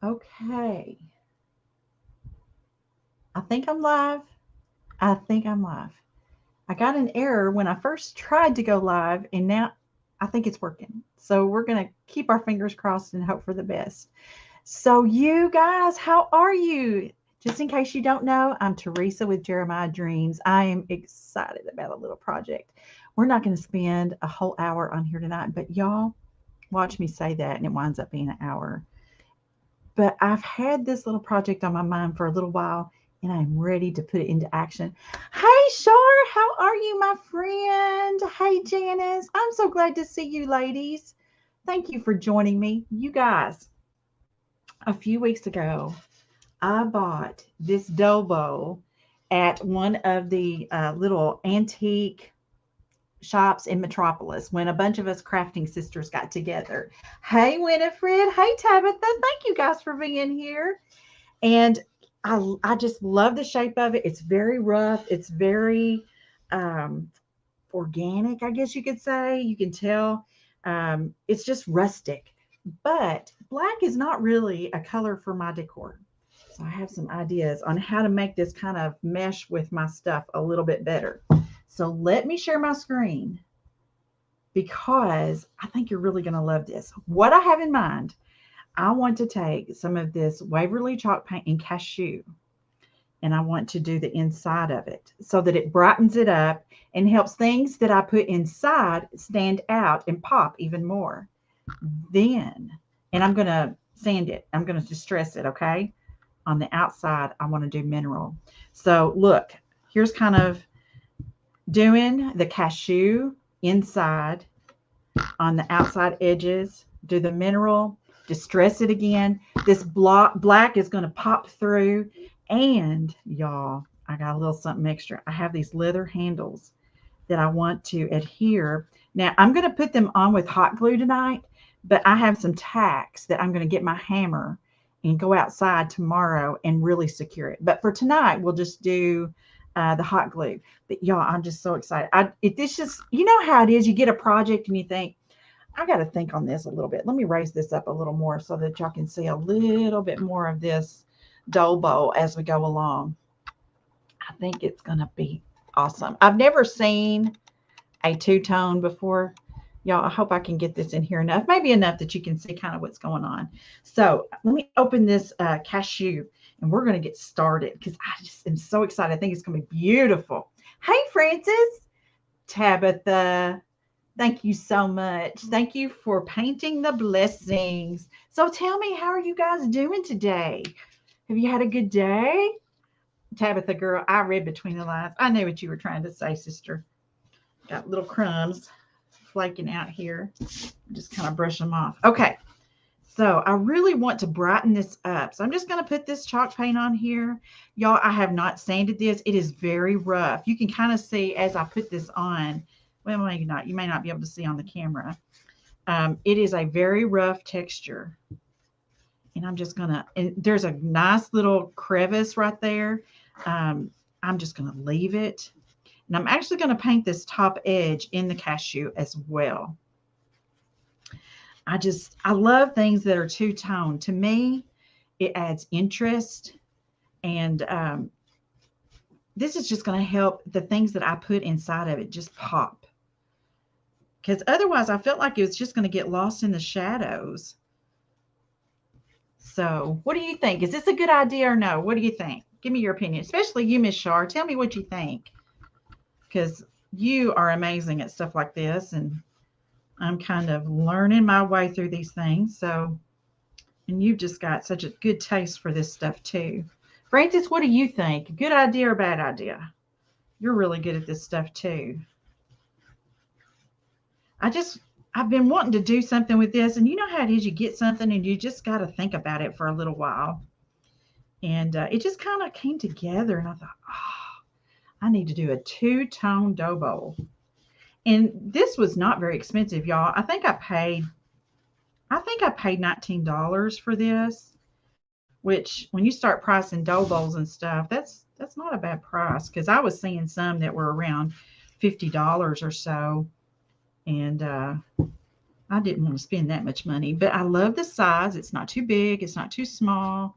Okay. I think I'm live. I think I'm live. I got an error when I first tried to go live, and now I think it's working. So we're going to keep our fingers crossed and hope for the best. So, you guys, how are you? Just in case you don't know, I'm Teresa with Jeremiah Dreams. I am excited about a little project. We're not going to spend a whole hour on here tonight, but y'all watch me say that, and it winds up being an hour. But I've had this little project on my mind for a little while, and I'm ready to put it into action. Hey, Shar, how are you, my friend? Hey, Janice, I'm so glad to see you, ladies. Thank you for joining me. You guys, a few weeks ago, I bought this dough bowl at one of the little antique shops in Metropolis when a bunch of us crafting sisters got together. Hey, Winifred. Hey, Tabitha. Thank you guys for being here. And I just love the shape of it. It's very rough. It's very um, organic, I guess you could say. You can tell it's just rustic. But black is not really a color for my decor. So I have some ideas on how to make this kind of mesh with my stuff a little bit better. So let me share my screen because I think you're really going to love this. What I have in mind, I want to take some of this Waverly chalk paint and cashew, and I want to do the inside of it so that it brightens it up and helps things that I put inside stand out and pop even more. Then, and I'm going to sand it, I'm going to distress it, okay? On the outside, I want to do mineral. So, look, here's kind of doing the cashew inside on the outside edges, do the mineral, distress it again. This black is going to pop through. And y'all, I got a little something extra. I have these leather handles that I want to adhere. Now, I'm going to put them on with hot glue tonight, but I have some tacks that I'm going to get my hammer and go outside tomorrow and really secure it. But for tonight, we'll just do the hot glue. But y'all, I'm just so excited. If this just, you know how it is, you get a project and you think, I got to think on this a little bit. Let me raise this up a little more so that y'all can see a little bit more of this dough bowl as we go along. I think it's going to be awesome. I've never seen a two-tone before. Y'all, I hope I can get this in here enough, maybe enough that you can see kind of what's going on. So let me open this cashew and we're going to get started because I just am so excited. I think it's going to be beautiful. Hey, Francis, Tabitha, thank you so much. Thank you for painting the blessings. So tell me, how are you guys doing today? Have you had a good day? Tabitha, girl, I read between the lines. I knew what you were trying to say, sister. Got little crumbs flaking out here. Just kind of brush them off. Okay. So I really want to brighten this up. So I'm just going to put this chalk paint on here. Y'all, I have not sanded this. It is very rough. You can kind of see as I put this on. Well, maybe not. You may not be able to see on the camera. It is a very rough texture. And I'm just going to, and there's a nice little crevice right there. I'm just going to leave it. And I'm actually going to paint this top edge in the cashew as well. I love things that are two-tone. To me, it adds interest. And this is just going to help the things that I put inside of it just pop. Because otherwise, I felt like it was just going to get lost in the shadows. So, what do you think? Is this a good idea or no? What do you think? Give me your opinion, especially you, Miss Shar. Tell me what you think, because you are amazing at stuff like this, and I'm kind of learning my way through these things. So, and you've just got such a good taste for this stuff too. Francis, what do you think? Good idea or bad idea? You're really good at this stuff too. I just I've been wanting to do something with this, and you know how it is. You get something, and you just got to think about it for a little while, and it just kind of came together. And I thought, oh, I need to do a two-tone dough bowl. And this was not very expensive, y'all. I think I paid $19 for this, which when you start pricing dough bowls and stuff, that's not a bad price because I was seeing some that were around $50 or so. And I didn't want to spend that much money, but I love the size. It's not too big. It's not too small.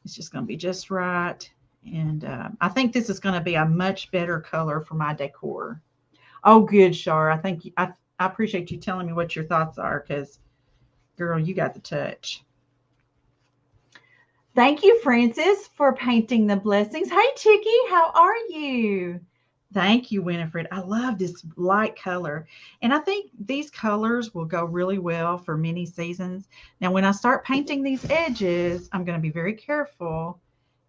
It's just going to be just right. And I think this is going to be a much better color for my decor. Oh, good, Shar. I appreciate you telling me what your thoughts are because, girl, you got the touch. Thank you, Francis, for painting the blessings. Hey, Chicky, how are you? Thank you, Winifred. I love this light color. And I think these colors will go really well for many seasons. Now, when I start painting these edges, I'm going to be very careful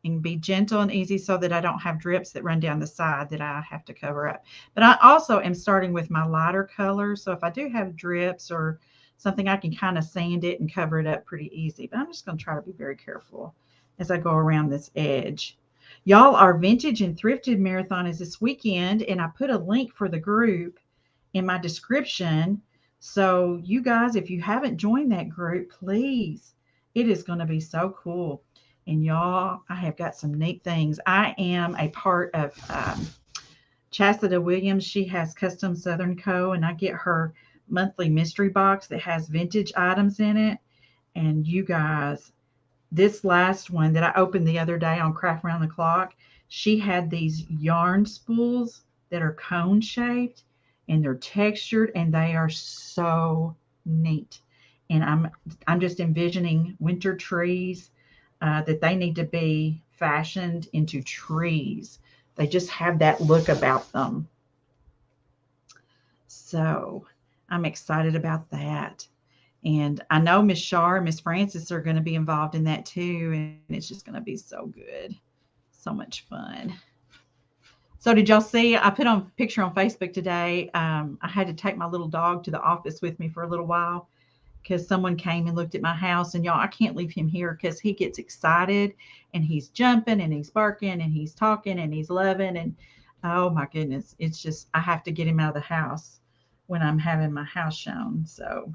and be gentle and easy so that I don't have drips that run down the side that I have to cover up. But I also am starting with my lighter colors. So if I do have drips or something, I can kind of sand it and cover it up pretty easy. But I'm just going to try to be very careful as I go around this edge. Y'all, our Vintage and Thrifted Marathon is this weekend, and I put a link for the group in my description. So, you guys, if you haven't joined that group, please, it is going to be so cool. And y'all, I have got some neat things. I am a part of Chastity Williams. She has Custom Southern Co., and I get her monthly mystery box that has vintage items in it. And you guys, this last one that I opened the other day on Craft Round the Clock, she had these yarn spools that are cone shaped and they're textured and they are so neat. And I'm just envisioning winter trees that they need to be fashioned into trees. They just have that look about them. So I'm excited about that. And I know Miss Shar and Miss Francis are going to be involved in that too. And it's just going to be so good. So much fun. So did y'all see? I put on a picture on Facebook today. I had to take my little dog to the office with me for a little while because someone came and looked at my house. And y'all, I can't leave him here because he gets excited and he's jumping and he's barking and he's talking and he's loving. And oh my goodness, it's just, I have to get him out of the house when I'm having my house shown. So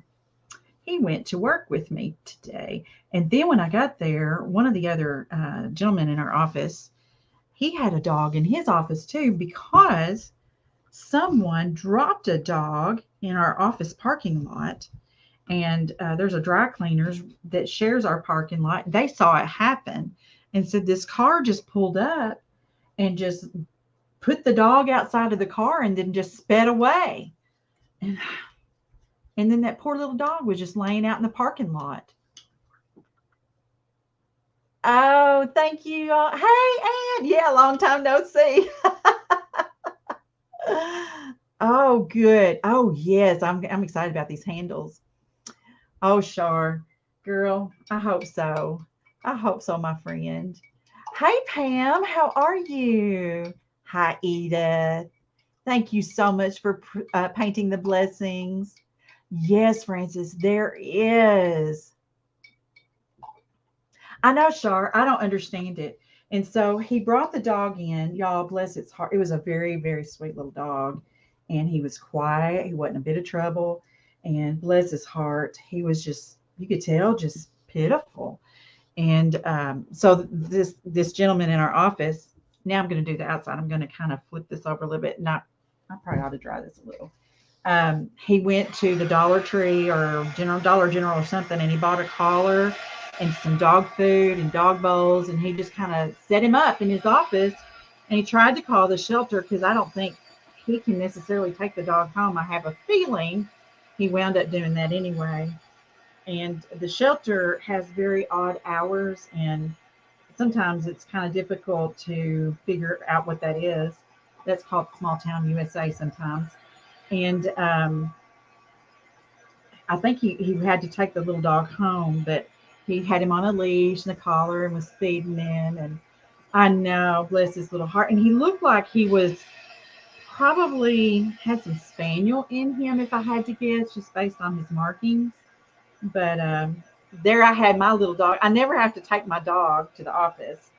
he went to work with me today. And then when I got there, one of the other gentlemen in our office, he had a dog in his office too because someone dropped a dog in our office parking lot. And there's a dry cleaners that shares our parking lot. They saw it happen and said this car just pulled up and just put the dog outside of the car and then just sped away. And then that poor little dog was just laying out in the parking lot. Oh, thank you. Hey, Ann. Yeah, long time no see. Oh, good. Oh, yes. I'm excited about these handles. Oh, Shar, girl, I hope so. I hope so, my friend. Hey, Pam, how are you? Hi, Edith. Thank you so much for painting the blessings. Yes, Francis, there is. I know, Shar. I don't understand it. And so he brought the dog in. Y'all, bless its heart. It was a very, very sweet little dog. And he was quiet. He wasn't a bit of trouble. And bless his heart, he was just, you could tell, just pitiful. And so this gentleman in our office, now I'm going to do the outside. I'm going to kind of flip this over a little bit. Not, I probably ought to dry this a little. He went to the Dollar Tree or Dollar General or something, and he bought a collar and some dog food and dog bowls, and he just kind of set him up in his office. And he tried to call the shelter because I don't think he can necessarily take the dog home. I have a feeling he wound up doing that anyway. And the shelter has very odd hours, and sometimes it's kind of difficult to figure out what that is. That's called Small Town USA sometimes. And I think he had to take the little dog home, but he had him on a leash and a collar and was feeding him. And I know, bless his little heart. And he looked like he was probably had some spaniel in him, if I had to guess, just based on his markings. But there I had my little dog. I never have to take my dog to the office,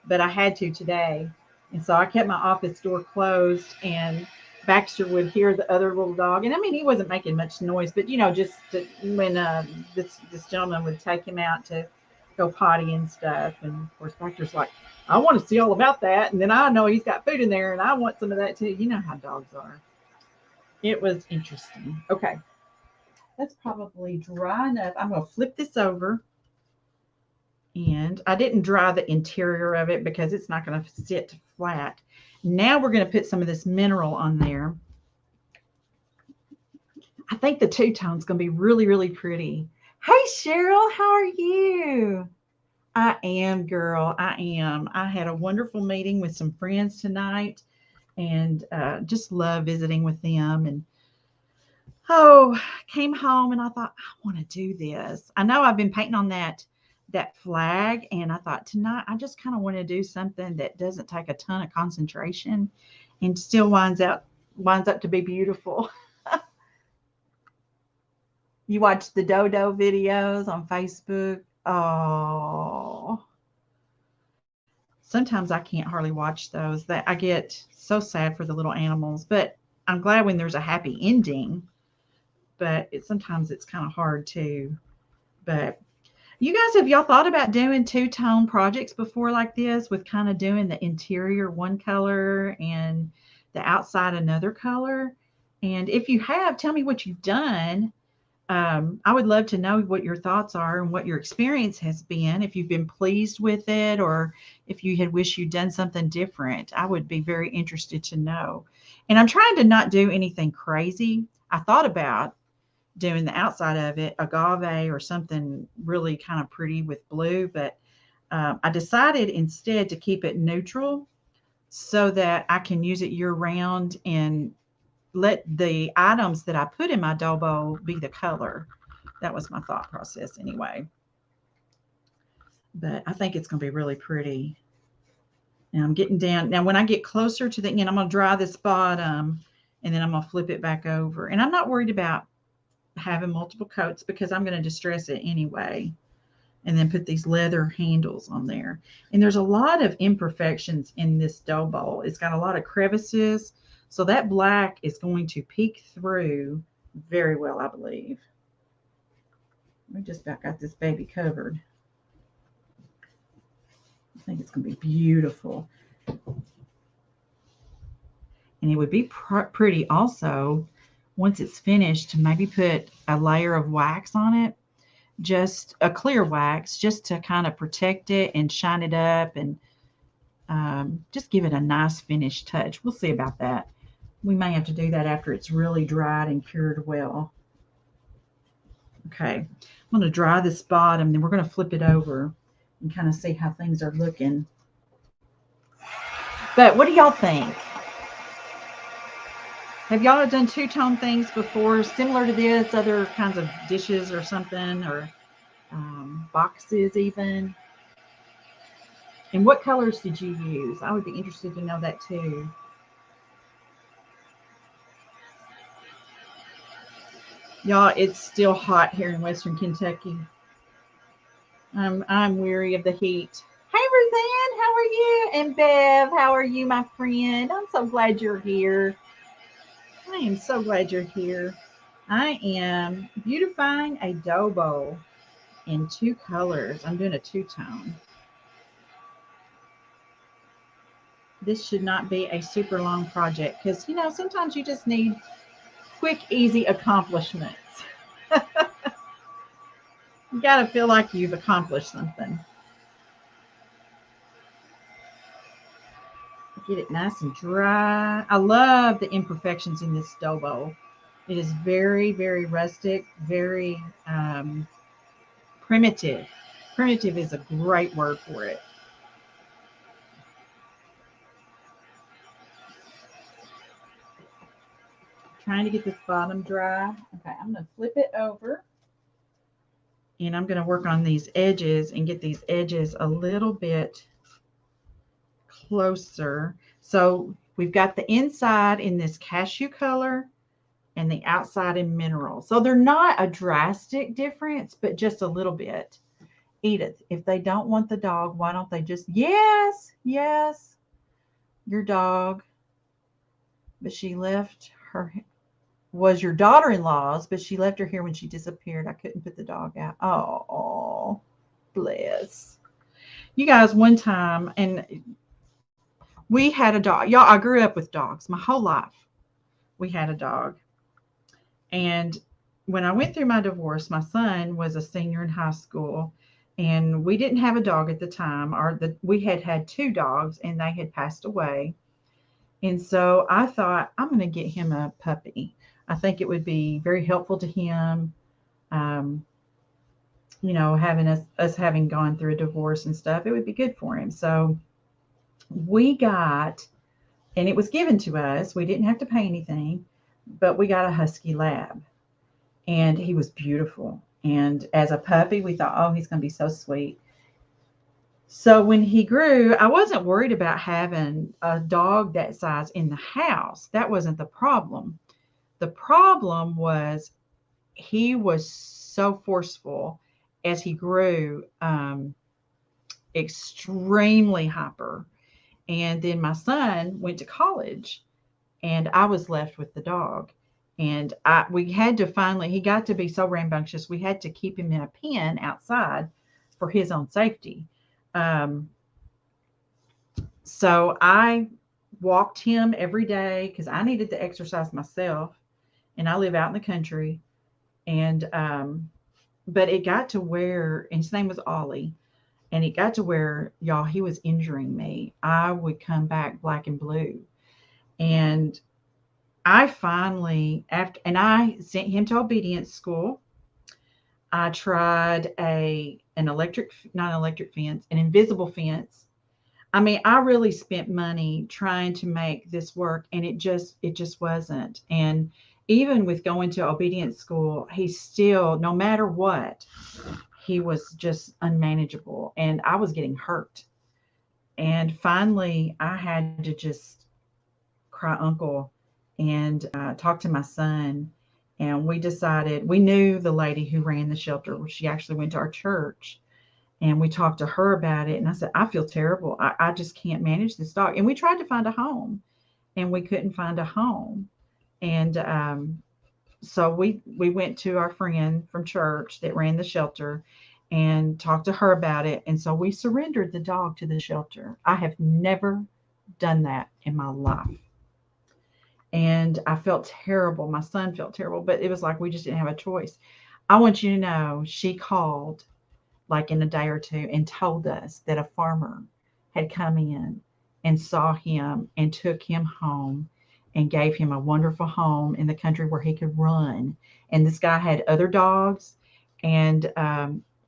but I had to today. And so I kept my office door closed, and Baxter would hear the other little dog. And I mean, he wasn't making much noise, but just when this gentleman would take him out to go potty and stuff. And of course, Baxter's like, I want to see all about that. And then I know he's got food in there, and I want some of that too. You know how dogs are. It was interesting. Okay. That's probably dry enough. I'm going to flip this over. And I didn't dry the interior of it because it's not going to sit flat. Now we're going to put some of this mineral on there. I think the two-tone is going to be really, really pretty. Hey, Cheryl, how are you? I am, girl. I am. I had a wonderful meeting with some friends tonight and just love visiting with them. And oh, came home and I thought, I want to do this. I know I've been painting on that flag, and I thought tonight I just kind of want to do something that doesn't take a ton of concentration and still winds up to be beautiful. You watch the dodo videos on Facebook. Oh, sometimes I can't hardly watch those. That I get so sad for the little animals, but I'm glad when there's a happy ending. But sometimes it's kind of hard too. But you guys, have y'all thought about doing two-tone projects before like this with kind of doing the interior one color and the outside another color? And if you have, tell me what you've done. I would love to know what your thoughts are and what your experience has been. If you've been pleased with it or if you had wished you'd done something different, I would be very interested to know. And I'm trying to not do anything crazy. I thought about doing the outside of it agave or something really kind of pretty with blue, but I decided instead to keep it neutral so that I can use it year round and let the items that I put in my dough bowl be the color. That was my thought process anyway. But I think it's going to be really pretty. And I'm getting down. Now, when I get closer to the end, I'm going to dry this bottom and then I'm going to flip it back over. And I'm not worried about having multiple coats because I'm going to distress it anyway. And then put these leather handles on there. And there's a lot of imperfections in this dough bowl. It's got a lot of crevices. So that black is going to peek through very well, I believe. We just about got this baby covered. I think it's going to be beautiful. And it would be pretty also once it's finished to maybe put a layer of wax on it, just a clear wax, just to kind of protect it and shine it up and just give it a nice finished touch. We'll see about that. We may have to do that after it's really dried and cured well. Okay, I'm going to dry this bottom, then we're going to flip it over and kind of see how things are looking. But what do y'all think? Have y'all done two-tone things before, similar to this, other kinds of dishes or something, or boxes even? And what colors did you use? I would be interested to know that too. Y'all, it's still hot here in Western Kentucky. I'm weary of the heat. Hey, Roseanne, how are you? And Bev, how are you, my friend? I'm so glad you're here. I am so glad you're here. I am beautifying a dough bowl in two colors. I'm doing a two-tone. This should not be a super long project because, you know, sometimes you just need quick, easy accomplishments. You got to feel like you've accomplished something. Get it nice and dry. I love the imperfections in this dough bowl. It is very, very rustic, very primitive. Primitive is a great word for it. Trying to get this bottom dry. Okay, I'm going to flip it over. And I'm going to work on these edges and get these edges a little bit closer. So we've got the inside in this cashew color and the outside in mineral. So they're not a drastic difference, but just a little bit. Edith, if they don't want the dog, why don't they just, yes, yes, your dog, but she left her, was your daughter-in-law's, but she left her here when she disappeared. I couldn't put the dog out. Oh, bless. You guys, one time, and we had a dog. Y'all, I grew up with dogs my whole life. We had a dog. And when I went through my divorce, my son was a senior in high school, and we didn't have a dog at the time. We had had two dogs, and they had passed away. And so I thought, I'm going to get him a puppy. I think it would be very helpful to him. Um, having us having gone through a divorce and stuff, it would be good for him. So we got, and it was given to us. We didn't have to pay anything, but we got a husky lab, and he was beautiful. And as a puppy, we thought, oh, he's going to be so sweet. So when he grew, I wasn't worried about having a dog that size in the house. That wasn't the problem. The problem was he was so forceful as he grew, extremely hyper. And then my son went to college, and I was left with the dog. And we had to finally, he got to be so rambunctious, we had to keep him in a pen outside for his own safety. Um, so I walked him every day because I needed to exercise myself, and I live out in the country. And but it got to where, and his name was Ollie, and it got to where, y'all, he was injuring me. I would come back black and blue. And I finally, and I sent him to obedience school. I tried an electric, not an electric fence, an invisible fence. I mean, I really spent money trying to make this work, and it just wasn't. And even with going to obedience school, he still, no matter what, he was just unmanageable, and I was getting hurt. And finally, I had to just cry uncle and talk to my son. And we decided, we knew the lady who ran the shelter. She actually went to our church, and we talked to her about it. And I said, I feel terrible. I just can't manage this dog. And we tried to find a home, and we couldn't find a home. And so we went to our friend from church that ran the shelter and talked to her about it. And so we surrendered the dog to the shelter. I have never done that in my life. And I felt terrible. My son felt terrible, but it was like we just didn't have a choice. I want you to know, she called like in a day or two and told us that a farmer had come in and saw him and took him home and gave him a wonderful home in the country where he could run. And this guy had other dogs, and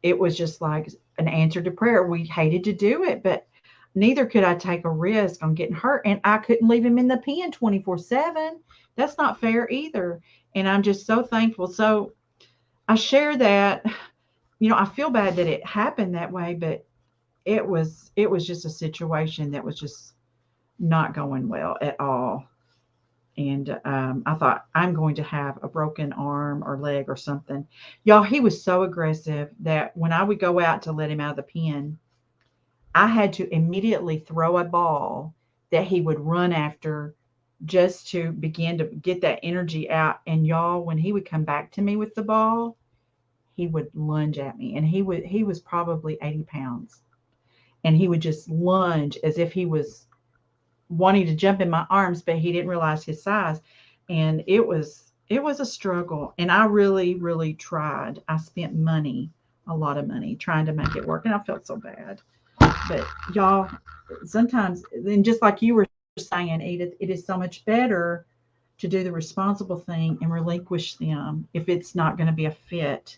it was just like an answer to prayer. We hated to do it, but neither could I take a risk on getting hurt. And I couldn't leave him in the pen 24/7. That's not fair either. And I'm just so thankful. So I share that. I feel bad that it happened that way, but it was just a situation that was just not going well at all. And I thought, I'm going to have a broken arm or leg or something. Y'all, he was so aggressive that when I would go out to let him out of the pen, I had to immediately throw a ball that he would run after, just to begin to get that energy out. And y'all, when he would come back to me with the ball, he would lunge at me. And he was probably 80 pounds. And he would just lunge as if he was wanting to jump in my arms, but he didn't realize his size. And it was a struggle. And I really, really tried. I spent money, a lot of money, trying to make it work. And I felt so bad. But y'all, sometimes, and just like you were saying, Edith, it is so much better to do the responsible thing and relinquish them if it's not going to be a fit.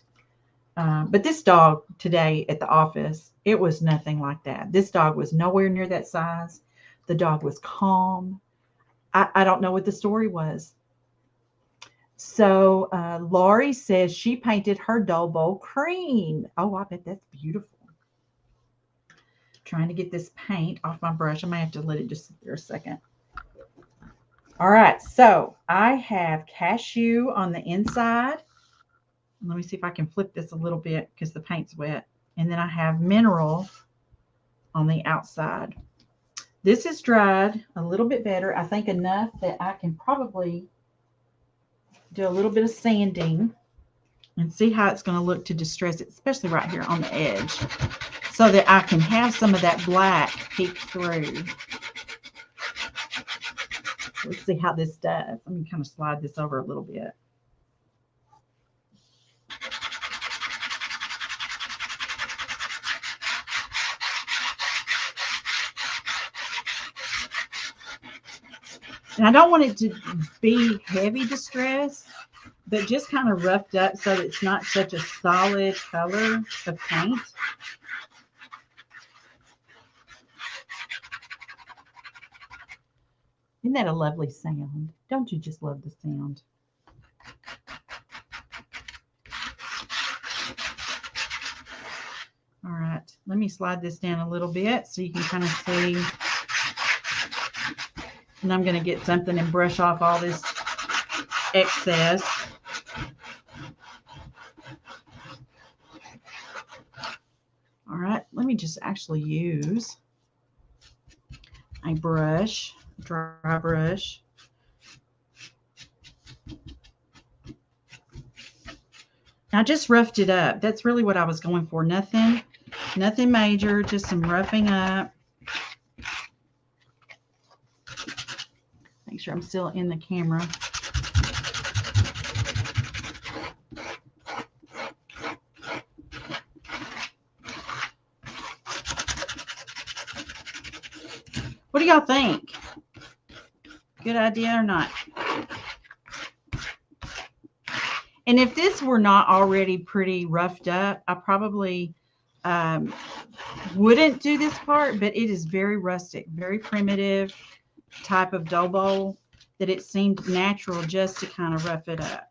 But this dog today at the office, it was nothing like that. This dog was nowhere near that size. The dog was calm. I don't know what the story was. So Laurie says she painted her Dolbo cream. Oh, I bet that's beautiful. Trying to get this paint off my brush. I may have to let it just sit there a second. All right, so I have cashew on the inside. Let me see if I can flip this a little bit because the paint's wet. And then I have mineral on the outside. This is dried a little bit better. I think enough that I can probably do a little bit of sanding and see how it's going to look to distress it, especially right here on the edge, so that I can have some of that black peek through. Let's see how this does. Let me kind of slide this over a little bit. And I don't want it to be heavy distress, but just kind of roughed up so that it's not such a solid color of paint. Isn't that a lovely sound? Don't you just love the sound? All right, let me slide this down a little bit so you can kind of see. And I'm going to get something and brush off all this excess. All right, let me just actually use a brush, dry brush. I just roughed it up. That's really what I was going for. Nothing major, just some roughing up. Make sure I'm still in the camera. What do y'all think? Good idea or not? And if this were not already pretty roughed up, I probably wouldn't do this part, but it is very rustic, very primitive type of dough bowl that it seemed natural just to kind of rough it up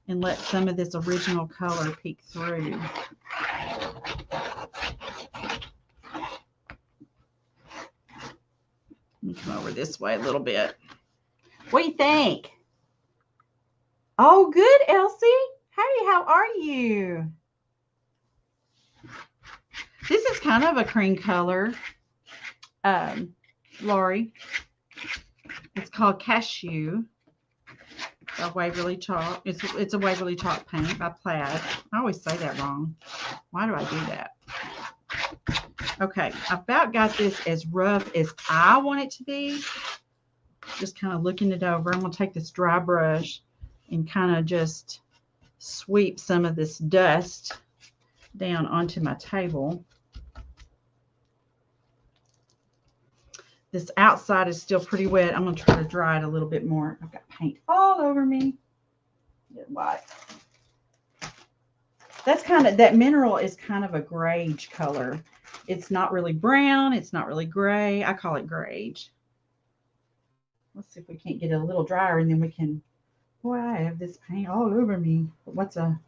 and let some of this original color peek through. Let me come over this way a little bit. What do you think? Oh, good, Elsie. Hey, how are you? This is kind of a cream color, Lori. It's called Cashew by Waverly Chalk. It's a Waverly Chalk paint by Plaid. I always say that wrong. Why do I do that? Okay, I've about got this as rough as I want it to be. Just kind of looking it over. I'm going to take this dry brush and kind of just sweep some of this dust down onto my table. This outside is still pretty wet. I'm going to try to dry it a little bit more. I've got paint all over me. Get white. That's kind of, that mineral is kind of a grage color. It's not really brown. It's not really gray. I call it grage. Let's see if we can't get it a little drier and then we can, boy, I have this paint all over me. But what's a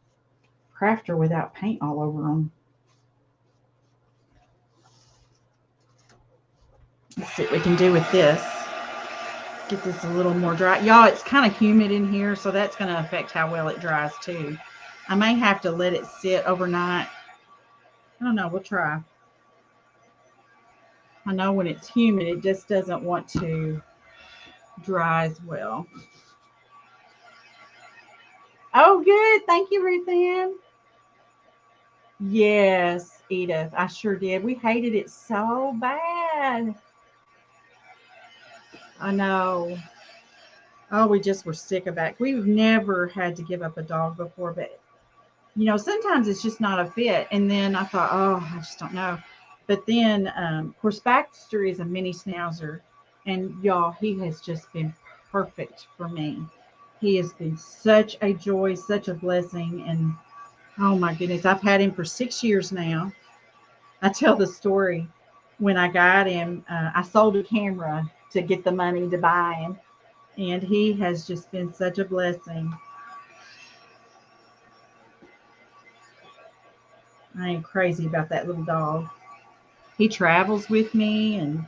crafter without paint all over them? Let's see what we can do with this. Get this a little more dry. Y'all, it's kind of humid in here, so that's going to affect how well it dries too. I may have to let it sit overnight. I don't know. We'll try. I know when it's humid, it just doesn't want to dry as well. Oh, good. Thank you, Ruth Ann. Yes, Edith. I sure did. We hated it so bad. I know. Oh, we just were sick of it. We've never had to give up a dog before, but you know, sometimes it's just not a fit. And then I thought, oh, I just don't know. But then, of course, Baxter is a mini schnauzer, and y'all, he has just been perfect for me. He has been such a joy, such a blessing, and oh my goodness, I've had him for 6 years now. I tell the story when I got him. I sold a camera to get the money to buy him, and he has just been such a blessing. I am crazy about that little dog. He travels with me, and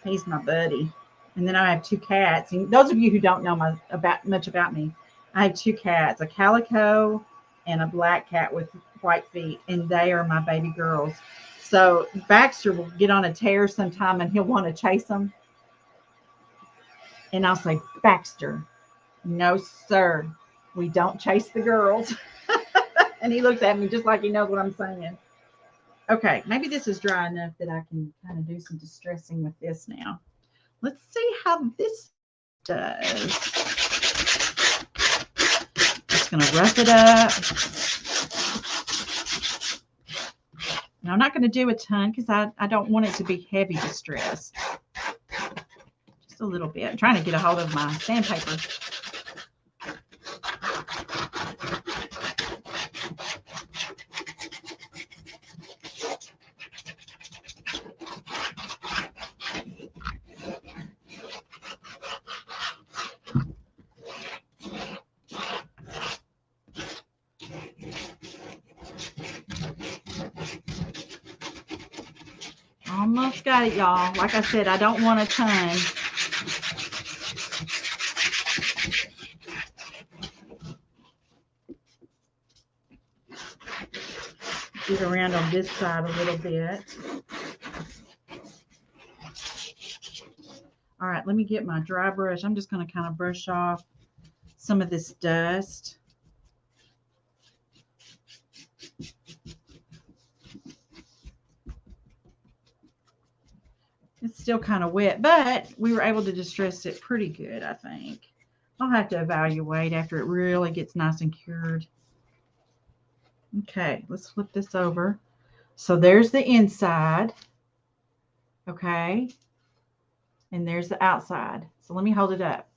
he's my buddy. And then I have two cats. And those of you who don't know much about me, I have two cats, a calico and a black cat with white feet, and they are my baby girls. So Baxter will get on a tear sometime, and he'll want to chase them. And I'll say, Baxter, no, sir, we don't chase the girls. And he looks at me just like he knows what I'm saying. Okay, maybe this is dry enough that I can kind of do some distressing with this now. Let's see how this does. Just going to rough it up. And I'm not going to do a ton because I don't want it to be heavy distress. Just Just a little bit. I'm trying to get a hold of my sandpaper. Almost got it, y'all. Like I said, I don't want a ton. Get around on this side a little bit. All right, let me get my dry brush. I'm just going to kind of brush off some of this dust. It's still kind of wet, but we were able to distress it pretty good, I think. I'll have to evaluate after it really gets nice and cured. Okay, let's flip this over. So there's the inside, okay? And there's the outside. So let me hold it up.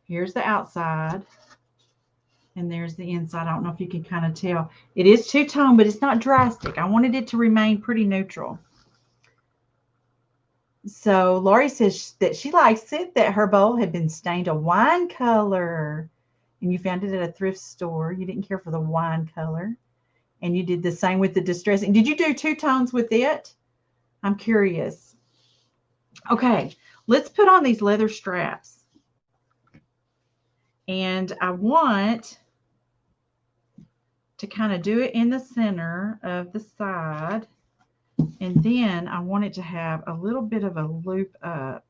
Here's the outside, and there's the inside. I don't know if you can kind of tell. It is two-tone, but it's not drastic. I wanted it to remain pretty neutral. So Lori says that she likes it, that her bowl had been stained a wine color, and you found it at a thrift store. You didn't care for the wine color, and you did the same with the distressing. Did you do two tones with it? I'm curious. Okay, let's put on these leather straps. And I want to kind of do it in the center of the side. And then I want it to have a little bit of a loop up.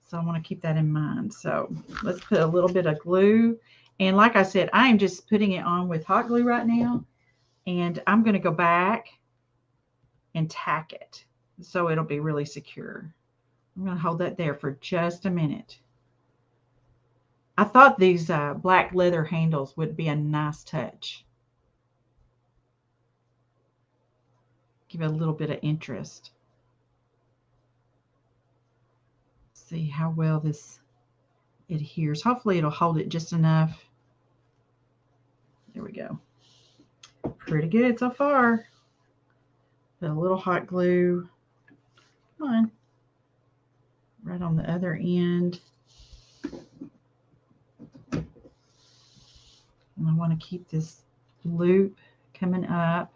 So I want to keep that in mind. So let's put a little bit of glue. And like I said, I am just putting it on with hot glue right now. And I'm going to go back and tack it so it'll be really secure. I'm going to hold that there for just a minute. I thought these black leather handles would be a nice touch. Give it a little bit of interest. See how well this adheres. Hopefully it'll hold it just enough. There we go. Pretty good so far. Put a little hot glue. Come on. Right on the other end. And I want to keep this loop coming up.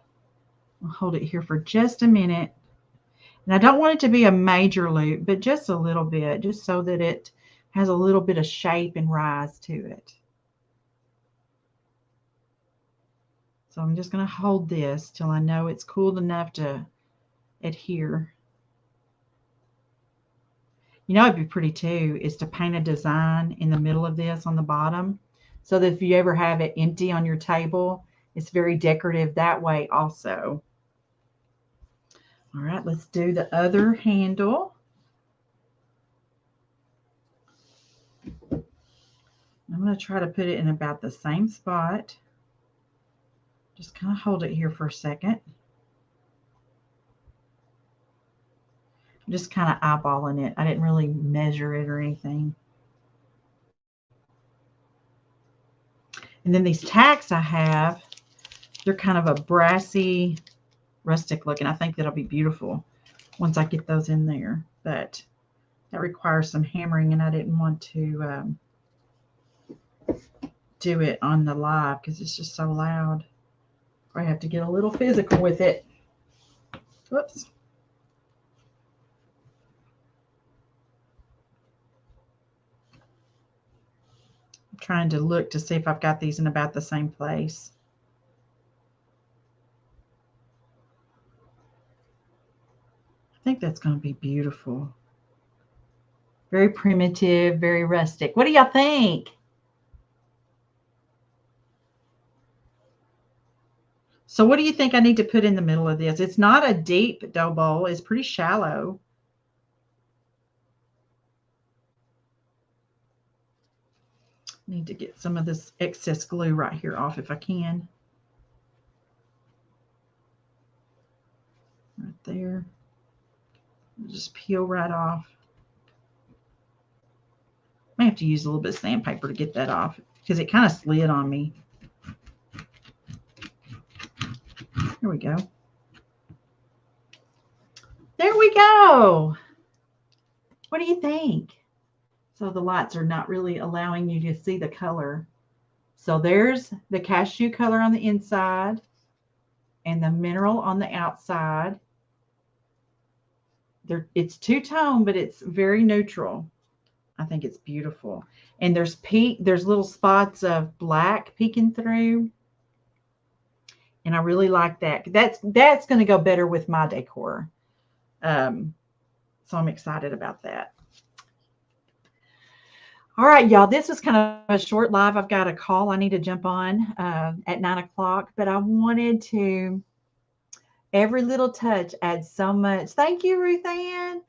I'll hold it here for just a minute. And I don't want it to be a major loop, but just a little bit, just so that it has a little bit of shape and rise to it. So I'm just going to hold this till I know it's cooled enough to adhere. You know, it'd be pretty too, is to paint a design in the middle of this on the bottom, so that if you ever have it empty on your table, it's very decorative that way also. All right, let's do the other handle. I'm going to try to put it in about the same spot. Just kind of hold it here for a second. I'm just kind of eyeballing it. I didn't really measure it or anything. And then these tacks I have, they're kind of a brassy, rustic looking. I think that'll be beautiful once I get those in there. But that requires some hammering, and I didn't want to do it on the live because it's just so loud. I have to get a little physical with it. Whoops. I'm trying to look to see if I've got these in about the same place. I think that's going to be beautiful. Very primitive, very rustic. What do y'all think? So what do you think I need to put in the middle of this? It's not a deep dough bowl. It's pretty shallow. Need to get some of this excess glue right here off if I can. Right there. Just peel right off. I have to use a little bit of sandpaper to get that off because it kind of slid on me. Here we go. There we go. What do you think? So the lights are not really allowing you to see the color. So there's the cashew color on the inside and the mineral on the outside. It's two-tone, but it's very neutral. I think it's beautiful. And there's little spots of black peeking through. And I really like that. That's going to go better with my decor. So I'm excited about that. All right, y'all, this was kind of a short live. I've got a call I need to jump on at 9 o'clock, but I wanted to, every little touch adds so much. Thank you, Ruth Ann.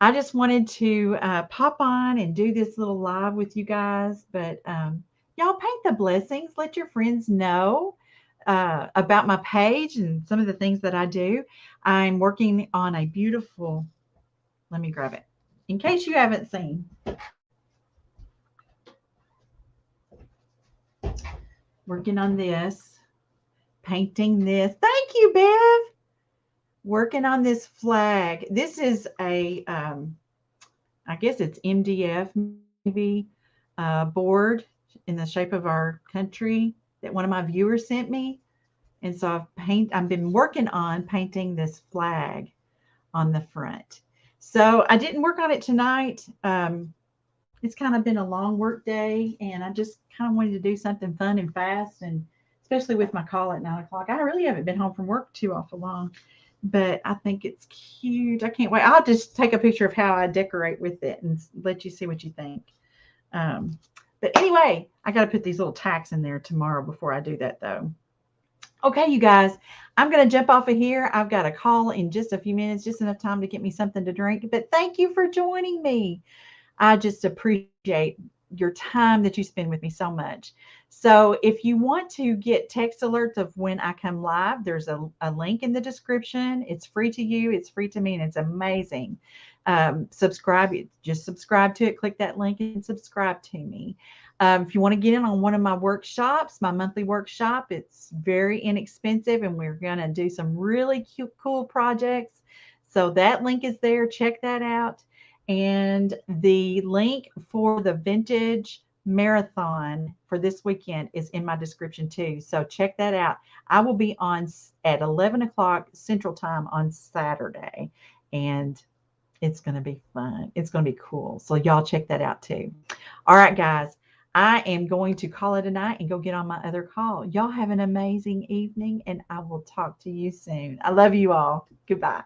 I just wanted to pop on and do this little live with you guys, but y'all paint the blessings. Let your friends know about my page and some of the things that I do. I'm working on a beautiful, let me grab it, in case you haven't seen. Working on this, painting this. Thank you, Bev. Working on this flag. This is a, I guess it's MDF maybe, board in the shape of our country that one of my viewers sent me. And so I've been working on painting this flag on the front. So I didn't work on it tonight. It's kind of been a long work day, and I just kind of wanted to do something fun and fast, and especially with my call at 9 o'clock. I really haven't been home from work too awful long, but I think it's cute. I can't wait. I'll just take a picture of how I decorate with it and let you see what you think. But anyway, I got to put these little tacks in there tomorrow before I do that, though. Okay, you guys, I'm going to jump off of here. I've got a call in just a few minutes, just enough time to get me something to drink. But thank you for joining me. I just appreciate your time that you spend with me so much. So if you want to get text alerts of when I come live, there's a link in the description. It's free to you. It's free to me, and it's amazing. Subscribe. Just subscribe to it. Click that link and subscribe to me. If you want to get in on one of my workshops, my monthly workshop, it's very inexpensive, and we're going to do some really cute, cool projects. So that link is there. Check that out. And the link for the vintage marathon for this weekend is in my description too. So check that out. I will be on at 11 o'clock Central Time on Saturday, and it's going to be fun. It's going to be cool. So y'all check that out too. All right, guys, I am going to call it a night and go get on my other call. Y'all have an amazing evening, and I will talk to you soon. I love you all. Goodbye.